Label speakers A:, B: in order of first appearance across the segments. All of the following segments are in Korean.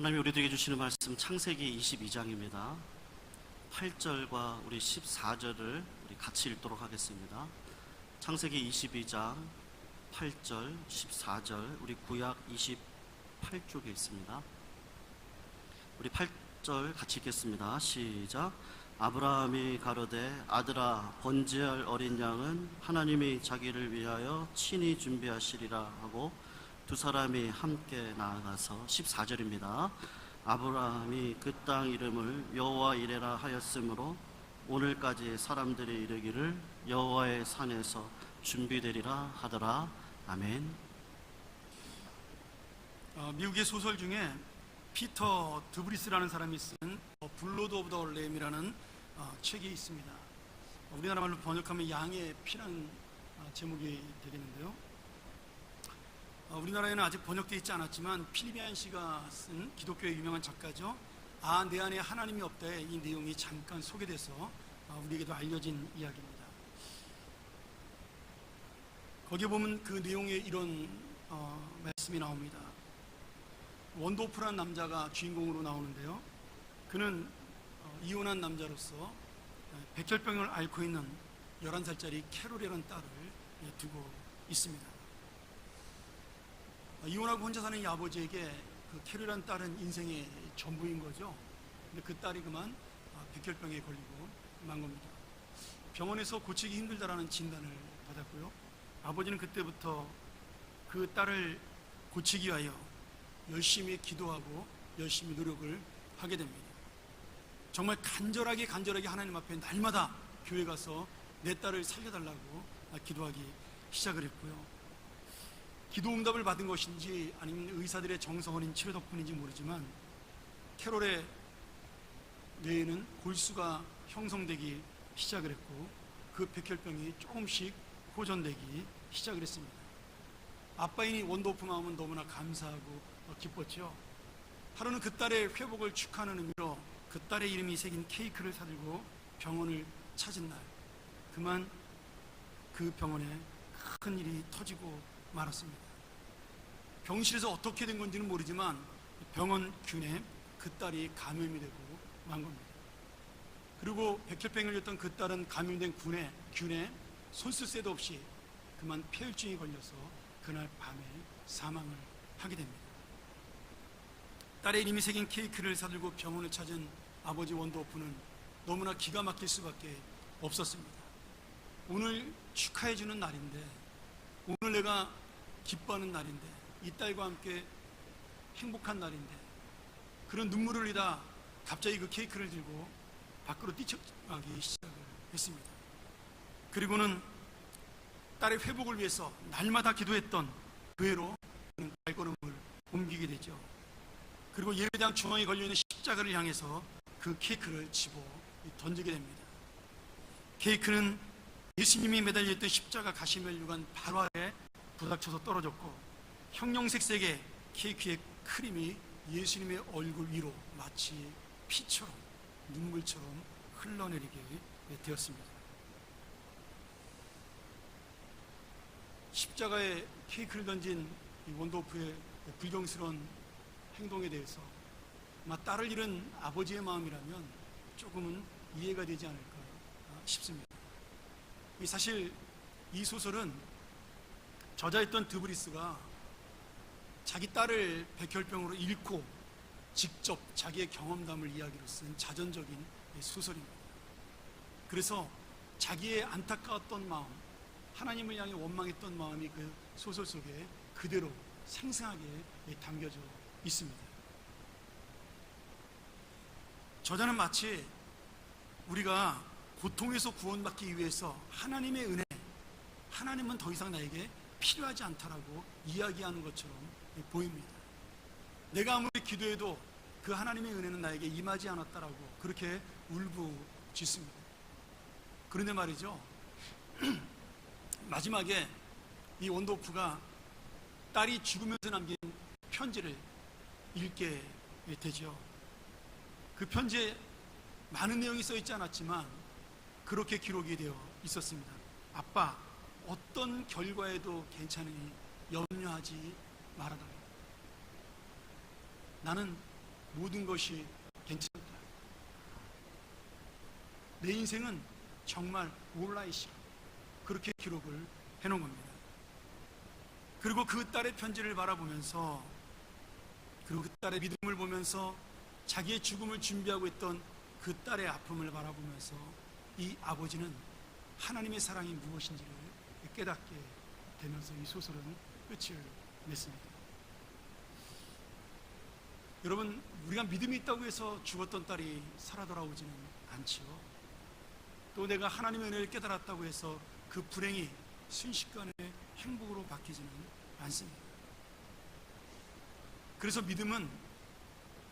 A: 하나님이 우리들에게 주시는 말씀 창세기 22장입니다. 8절과 우리 14절을 우리 같이 읽도록 하겠습니다. 창세기 22장 8절, 14절, 우리 구약 28쪽에 있습니다. 우리 8절 같이 읽겠습니다. 시작. 아브라함이 가로되 아들아 번제할 어린 양은 하나님이 자기를 위하여 친히 준비하시리라 하고 두 사람이 함께 나아가서 14절입니다. 아브라함이 그 땅 이름을 여호와 이레라 하였으므로 오늘까지 사람들이 이르기를 여호와의 산에서 준비되리라 하더라. 아멘.
B: 미국의 소설 중에 피터 드브리스라는 사람이 쓴 블러드 오브 더 램이라는 책이 있습니다. 우리나라 말로 번역하면 양의 피라는 제목이 되겠는데요. 우리나라에는 아직 번역되어 있지 않았지만 필리비안 씨가 쓴 기독교의 유명한 작가죠. 내 안에 하나님이 없다의 이 내용이 잠깐 소개돼서 우리에게도 알려진 이야기입니다. 거기에 보면 그 내용에 이런 말씀이 나옵니다. 원도프라는 남자가 주인공으로 나오는데요. 그는 이혼한 남자로서 백혈병을 앓고 있는 11살짜리 캐롤이라는 딸을 두고 있습니다. 이혼하고 혼자 사는 이 아버지에게 그 캐롤이라는 딸은 인생의 전부인 거죠. 근데 그 딸이 그만 백혈병에 걸리고 만 겁니다. 병원에서 고치기 힘들다라는 진단을 받았고요. 아버지는 그때부터 그 딸을 고치기 위하여 열심히 기도하고 열심히 노력을 하게 됩니다. 정말 간절하게 하나님 앞에 날마다 교회 가서 내 딸을 살려달라고 기도하기 시작을 했고요. 기도 응답을 받은 것인지 아니면 의사들의 정성 어린 치료 덕분인지 모르지만 캐롤의 뇌에는 골수가 형성되기 시작을 했고 그 백혈병이 조금씩 호전되기 시작을 했습니다. 아빠인 원도프 마음은 너무나 감사하고 기뻤죠. 하루는 그 딸의 회복을 축하하는 의미로 그 딸의 이름이 새긴 케이크를 사들고 병원을 찾은 날, 그만 그 병원에 큰 일이 터지고 말았습니다. 병실에서 어떻게 된 건지는 모르지만 병원 균에 그 딸이 감염이 되고 만 겁니다. 그리고 백혈병을 걸렸던 그 딸은 감염된 균에 손 쓸 새도 없이 그만 폐혈증이 걸려서 그날 밤에 사망을 하게 됩니다. 딸의 이름이 새긴 케이크를 사들고 병원을 찾은 아버지 원도프는 너무나 기가 막힐 수밖에 없었습니다. 오늘 축하해주는 날인데, 오늘 내가 기뻐하는 날인데, 이 딸과 함께 행복한 날인데, 그런 눈물을 흘리다 갑자기 그 케이크를 들고 밖으로 뛰쳐나가기 시작을 했습니다. 그리고는 딸의 회복을 위해서 날마다 기도했던 교회로 발걸음을 옮기게 되죠. 그리고 예배당 중앙에 걸려있는 십자가를 향해서 그 케이크를 집어 던지게 됩니다. 케이크는 예수님이 매달려있던 십자가 가시멜류관 바로 아래 부닥쳐서 떨어졌고, 형형색색의 케이크의 크림이 예수님의 얼굴 위로 마치 피처럼 눈물처럼 흘러내리게 되었습니다. 십자가에 케이크를 던진 이 원도프의 불경스러운 행동에 대해서 딸을 잃은 아버지의 마음이라면 조금은 이해가 되지 않을까 싶습니다. 사실 이 소설은 저자였던 드브리스가 자기 딸을 백혈병으로 잃고 직접 자기의 경험담을 이야기로 쓴 자전적인 소설입니다. 그래서 자기의 안타까웠던 마음, 하나님을 향해 원망했던 마음이 그 소설 속에 그대로 생생하게 담겨져 있습니다. 저자는 마치 우리가 고통에서 구원받기 위해서 하나님의 은혜, 하나님은 더 이상 나에게 필요하지 않다라고 이야기하는 것처럼 보입니다. 내가 아무리 기도해도 그 하나님의 은혜는 나에게 임하지 않았다라고 그렇게 울부짖습니다. 그런데 말이죠, 마지막에 이 원도프가 딸이 죽으면서 남긴 편지를 읽게 되죠. 그 편지에 많은 내용이 써 있지 않았지만 그렇게 기록이 되어 있었습니다. 아빠, 어떤 결과에도 괜찮으니 염려하지 말아달라. 나는 모든 것이 괜찮다. 내 인생은 정말 올라이시 그렇게 기록을 해놓은 겁니다. 그리고 그 딸의 편지를 바라보면서, 그리고 그 딸의 믿음을 보면서, 자기의 죽음을 준비하고 있던 그 딸의 아픔을 바라보면서 이 아버지는 하나님의 사랑이 무엇인지를 깨닫게 되면서 이 소설은 끝을 맺습니다. 여러분, 우리가 믿음이 있다고 해서 죽었던 딸이 살아 돌아오지는 않지요. 또 내가 하나님의 은혜를 깨달았다고 해서 그 불행이 순식간에 행복으로 바뀌지는 않습니다. 그래서 믿음은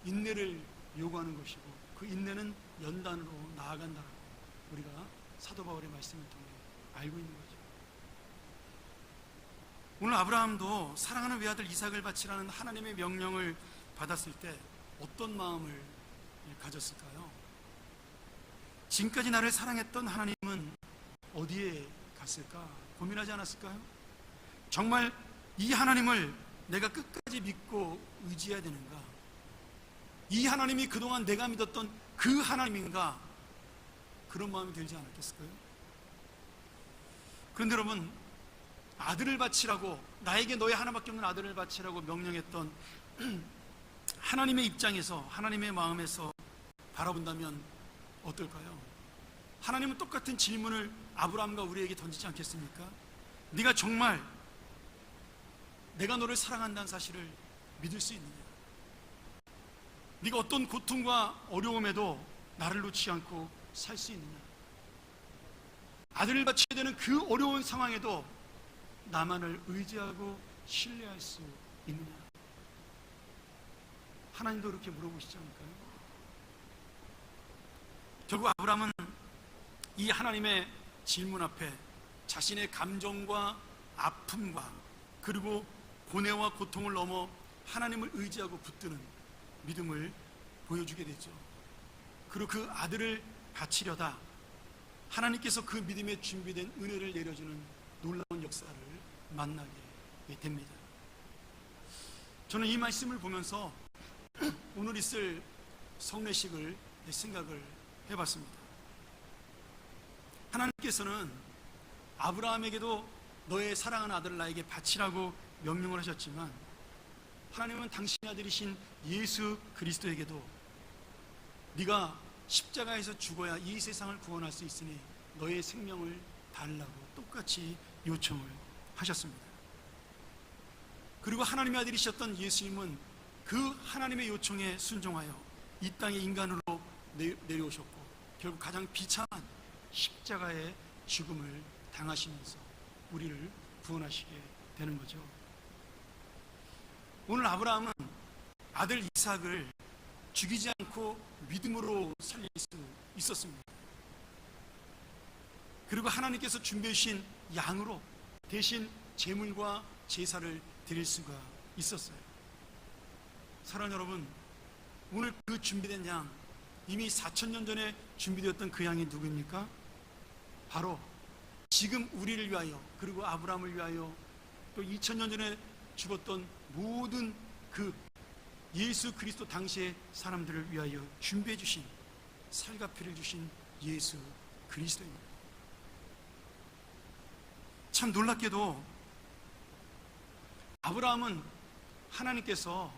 B: 인내를 요구하는 것이고, 그 인내는 연단으로 나아간다라고 우리가 사도 바울의 말씀을 통해 알고 있는 거죠. 오늘 아브라함도 사랑하는 외아들 이삭을 바치라는 하나님의 명령을 받았을 때 어떤 마음을 가졌을까요? 지금까지 나를 사랑했던 하나님은 어디에 갔을까? 고민하지 않았을까요? 정말 이 하나님을 내가 끝까지 믿고 의지해야 되는가? 이 하나님이 그동안 내가 믿었던 그 하나님인가? 그런 마음이 들지 않았겠을까요? 그런데 여러분, 아들을 바치라고, 나에게 너의 하나밖에 없는 아들을 바치라고 명령했던 하나님의 입장에서, 하나님의 마음에서 바라본다면 어떨까요? 하나님은 똑같은 질문을 아브라함과 우리에게 던지지 않겠습니까? 네가 정말 내가 너를 사랑한다는 사실을 믿을 수 있느냐? 네가 어떤 고통과 어려움에도 나를 놓지 않고 살 수 있느냐? 아들을 바쳐야 되는 그 어려운 상황에도 나만을 의지하고 신뢰할 수 있느냐? 하나님도 그렇게 물어보시지 않을까요? 결국 아브라함은 이 하나님의 질문 앞에 자신의 감정과 아픔과 그리고 고뇌와 고통을 넘어 하나님을 의지하고 붙드는 믿음을 보여주게 되죠. 그리고 그 아들을 바치려다 하나님께서 그 믿음에 준비된 은혜를 내려주는 놀라운 역사를 만나게 됩니다. 저는 이 말씀을 보면서 오늘 있을 성례식을 생각을 해봤습니다. 하나님께서는 아브라함에게도 너의 사랑하는 아들을 나에게 바치라고 명령을 하셨지만, 하나님은 당신의 아들이신 예수 그리스도에게도 네가 십자가에서 죽어야 이 세상을 구원할 수 있으니 너의 생명을 달라고 똑같이 요청을 하셨습니다. 그리고 하나님의 아들이셨던 예수님은 그 하나님의 요청에 순종하여 이 땅에 인간으로 내려오셨고, 결국 가장 비참한 십자가의 죽음을 당하시면서 우리를 구원하시게 되는 거죠. 오늘 아브라함은 아들 이삭을 죽이지 않고 믿음으로 살릴 수 있었습니다. 그리고 하나님께서 준비해 주신 양으로 대신 제물과 제사를 드릴 수가 있었어요. 사랑하는 여러분, 오늘 그 준비된 양, 이미 4,000년 전에 준비되었던 그 양이 누구입니까? 바로 지금 우리를 위하여, 그리고 아브라함을 위하여, 또 2000년 전에 죽었던 모든 그 예수 그리스도 당시의 사람들을 위하여 준비해 주신, 살과 피를 주신 예수 그리스도입니다. 참 놀랍게도 아브라함은 하나님께서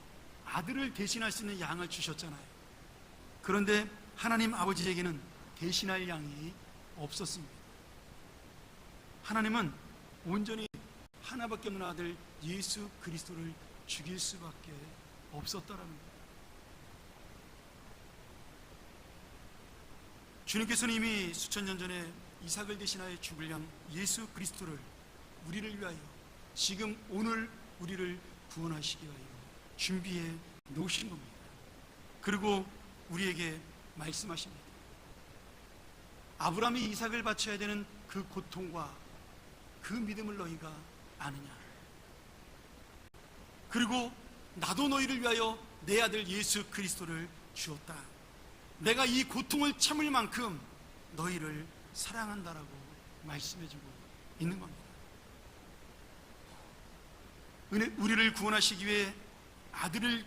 B: 아들을 대신할 수 있는 양을 주셨잖아요. 그런데 하나님 아버지에게는 대신할 양이 없었습니다. 하나님은 온전히 하나밖에 없는 아들 예수 그리스도를 죽일 수밖에 없었다라는 거예요. 주님께서는 이미 수천 년 전에 이삭을 대신하여 죽을 양 예수 그리스도를 우리를 위하여, 지금 오늘 우리를 구원하시기 위하여 준비해 놓으신 겁니다. 그리고 우리에게 말씀하십니다. 아브라함이 이삭을 바쳐야 되는 그 고통과 그 믿음을 너희가 아느냐? 그리고 나도 너희를 위하여 내 아들 예수 그리스도를 주었다. 내가 이 고통을 참을 만큼 너희를 사랑한다라고 말씀해주고 있는 겁니다. 우리를 구원하시기 위해 아들을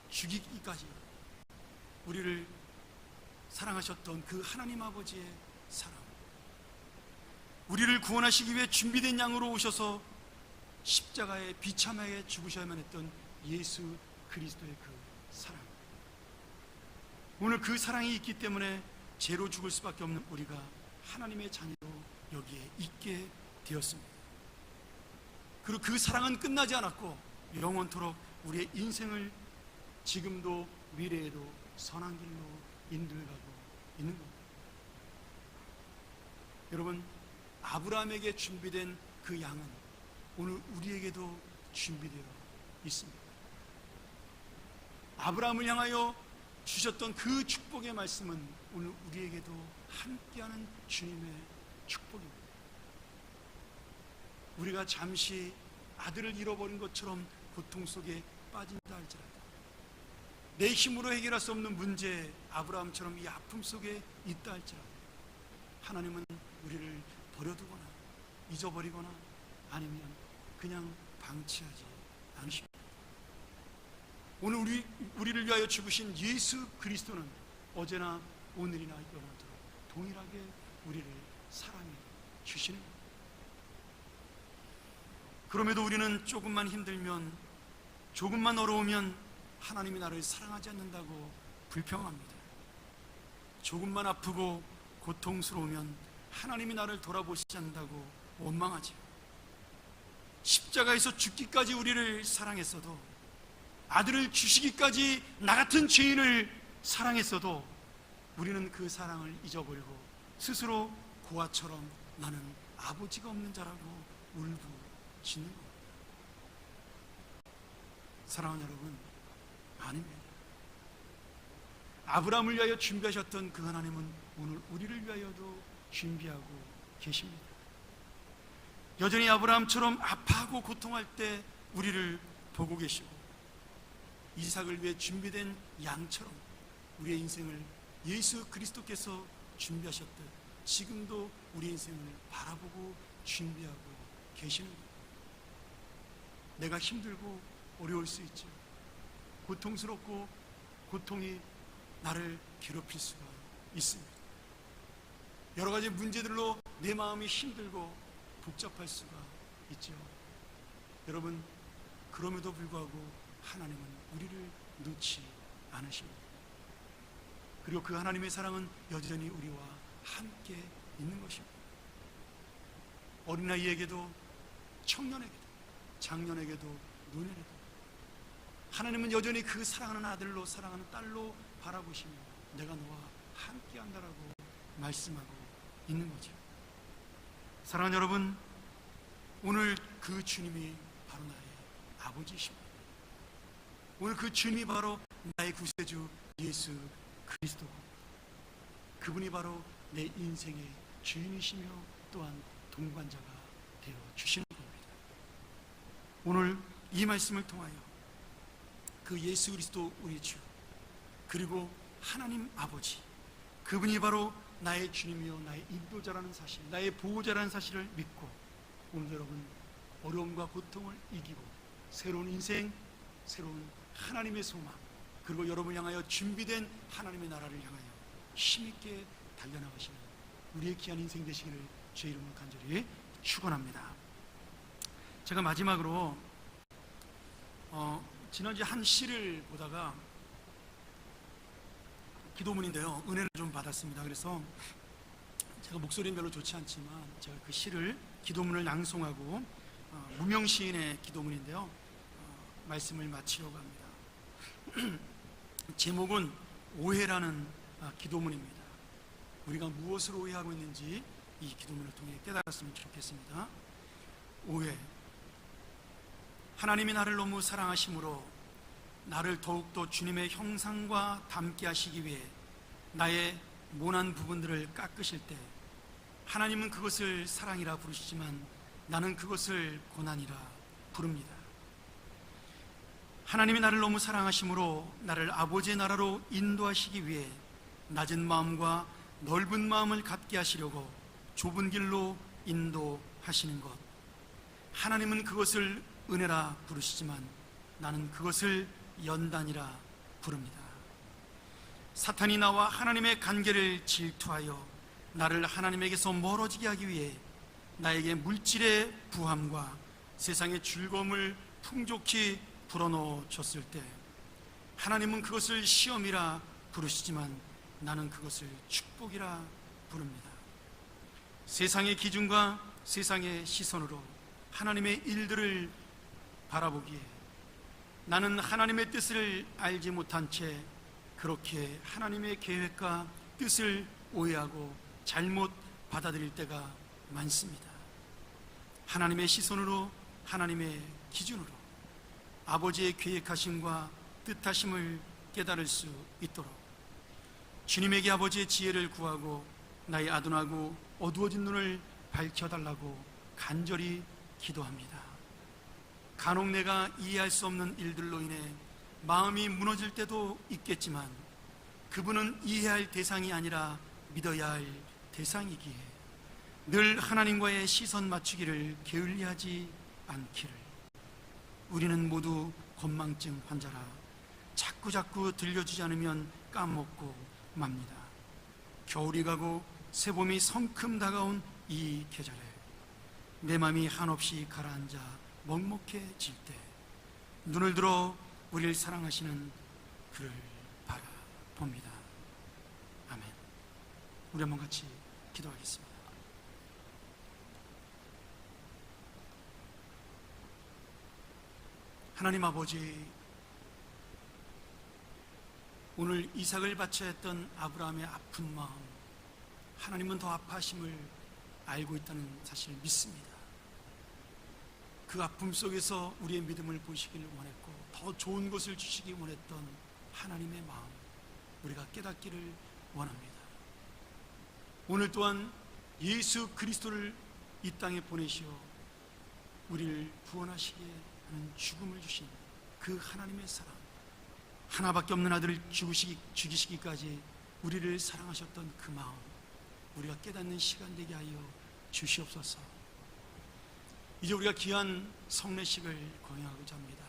B: 죽이기까지 우리를 사랑하셨던 그 하나님 아버지의 사랑, 우리를 구원하시기 위해 준비된 양으로 오셔서 십자가에 비참하게 죽으셔야만 했던 예수 그리스도의 그 사랑, 오늘 그 사랑이 있기 때문에 죄로 죽을 수밖에 없는 우리가 하나님의 자녀로 여기에 있게 되었습니다. 그리고 그 사랑은 끝나지 않았고 영원토록 우리의 인생을 지금도 미래에도 선한 길로 인도해가고 있는 겁니다. 여러분, 아브라함에게 준비된 그 양은 오늘 우리에게도 준비되어 있습니다. 아브라함을 향하여 주셨던 그 축복의 말씀은 오늘 우리에게도 함께하는 주님의 축복입니다. 우리가 잠시 아들을 잃어버린 것처럼 고통 속에 빠진다 할지라도, 내 힘으로 해결할 수 없는 문제, 아브라함처럼 이 아픔 속에 있다 할지라도 하나님은 우리를 버려두거나 잊어버리거나 아니면 그냥 방치하지 않으십니다. 오늘 우리를 위하여 죽으신 예수 그리스도는 어제나 오늘이나 영원토록 동일하게 우리를 사랑해 주시는 겁니다. 그럼에도 우리는 조금만 힘들면, 조금만 어려우면 하나님이 나를 사랑하지 않는다고 불평합니다. 조금만 아프고 고통스러우면 하나님이 나를 돌아보시지 않는다고 원망하죠. 십자가에서 죽기까지 우리를 사랑했어도, 아들을 주시기까지 나 같은 죄인을 사랑했어도 우리는 그 사랑을 잊어버리고 스스로 고아처럼 나는 아버지가 없는 자라고 울부짖는 겁니다. 사랑하는 여러분, 아닙니다. 아브라함을 위하여 준비하셨던 그 하나님은 오늘 우리를 위하여도 준비하고 계십니다. 여전히 아브라함처럼 아파하고 고통할 때 우리를 보고 계시고, 이삭을 위해 준비된 양처럼 우리의 인생을 예수 그리스도께서 준비하셨듯 지금도 우리 인생을 바라보고 준비하고 계시는 겁니다. 내가 힘들고 어려울 수 있죠. 고통스럽고 고통이 나를 괴롭힐 수가 있습니다. 여러 가지 문제들로 내 마음이 힘들고 복잡할 수가 있죠. 여러분, 그럼에도 불구하고 하나님은 우리를 놓지 않으십니다. 그리고 그 하나님의 사랑은 여전히 우리와 함께 있는 것입니다. 어린아이에게도 청년에게도 장년에게도 노년에게도 하나님은 여전히 그 사랑하는 아들로, 사랑하는 딸로 바라보시며 내가 너와 함께 한다라고 말씀하고 있는 거죠. 사랑하는 여러분, 오늘 그 주님이 바로 나의 아버지이십니다. 오늘 그 주님이 바로 나의 구세주 예수 그리스도고, 그분이 바로 내 인생의 주인이시며 또한 동반자가 되어 주시는 겁니다. 오늘 이 말씀을 통하여 그 예수 그리스도 우리 주, 그리고 하나님 아버지, 그분이 바로 나의 주님이요 나의 인도자라는 사실, 나의 보호자라는 사실을 믿고 오늘 여러분 어려움과 고통을 이기고 새로운 인생, 새로운 하나님의 소망, 그리고 여러분을 향하여 준비된 하나님의 나라를 향하여 힘있게 달려나가시는 우리의 귀한 인생 되시기를 주의 이름으로 간절히 축원합니다. 제가 마지막으로 지난주에 한 시를 보다가 기도문인데요, 은혜를 좀 받았습니다. 그래서 제가 목소리는 별로 좋지 않지만 제가 그 시를, 기도문을 낭송하고 무명 시인의 기도문인데요, 말씀을 마치려고 합니다. 제목은 오해라는 기도문입니다. 우리가 무엇을 오해하고 있는지 이 기도문을 통해 깨달았으면 좋겠습니다. 오해. 하나님이 나를 너무 사랑하심으로 나를 더욱더 주님의 형상과 닮게 하시기 위해 나의 모난 부분들을 깎으실 때 하나님은 그것을 사랑이라 부르시지만 나는 그것을 고난이라 부릅니다. 하나님이 나를 너무 사랑하심으로 나를 아버지의 나라로 인도하시기 위해 낮은 마음과 넓은 마음을 갖게 하시려고 좁은 길로 인도하시는 것, 하나님은 그것을 은혜라 부르시지만 나는 그것을 연단이라 부릅니다. 사탄이 나와 하나님의 관계를 질투하여 나를 하나님에게서 멀어지게 하기 위해 나에게 물질의 부함과 세상의 즐거움을 풍족히 불어넣어 줬을 때 하나님은 그것을 시험이라 부르시지만 나는 그것을 축복이라 부릅니다. 세상의 기준과 세상의 시선으로 하나님의 일들을 바라보기에 나는 하나님의 뜻을 알지 못한 채 그렇게 하나님의 계획과 뜻을 오해하고 잘못 받아들일 때가 많습니다. 하나님의 시선으로, 하나님의 기준으로 아버지의 계획하심과 뜻하심을 깨달을 수 있도록 주님에게 아버지의 지혜를 구하고 나의 아둔하고 어두워진 눈을 밝혀달라고 간절히 기도합니다. 간혹 내가 이해할 수 없는 일들로 인해 마음이 무너질 때도 있겠지만 그분은 이해할 대상이 아니라 믿어야 할 대상이기에 늘 하나님과의 시선 맞추기를 게을리하지 않기를. 우리는 모두 건망증 환자라 자꾸자꾸 들려주지 않으면 까먹고 맙니다. 겨울이 가고 새봄이 성큼 다가온 이 계절에 내 맘이 한없이 가라앉아 먹먹해질 때 눈을 들어 우리를 사랑하시는 그를 바라봅니다. 아멘. 우리 한번 같이 기도하겠습니다. 하나님 아버지, 오늘 이삭을 바쳐야 했던 아브라함의 아픈 마음, 하나님은 더 아파하심을 알고 있다는 사실을 믿습니다. 그 아픔 속에서 우리의 믿음을 보시기를 원했고 더 좋은 것을 주시기 원했던 하나님의 마음, 우리가 깨닫기를 원합니다. 오늘 또한 예수 그리스도를 이 땅에 보내시어 우리를 구원하시게 하는 죽음을 주신 그 하나님의 사랑, 하나밖에 없는 아들을 죽이시기까지 우리를 사랑하셨던 그 마음, 우리가 깨닫는 시간 되게 하여 주시옵소서. 이제 우리가 귀한 성례식을 공양하고자 합니다.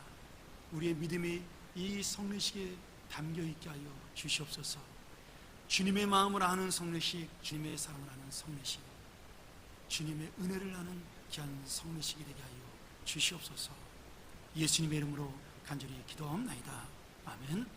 B: 우리의 믿음이 이 성례식에 담겨있게 하여 주시옵소서. 주님의 마음을 아는 성례식, 주님의 사랑을 아는 성례식, 주님의 은혜를 아는 귀한 성례식이 되게 하여 주시옵소서. 예수님의 이름으로 간절히 기도하옵나이다. 아멘.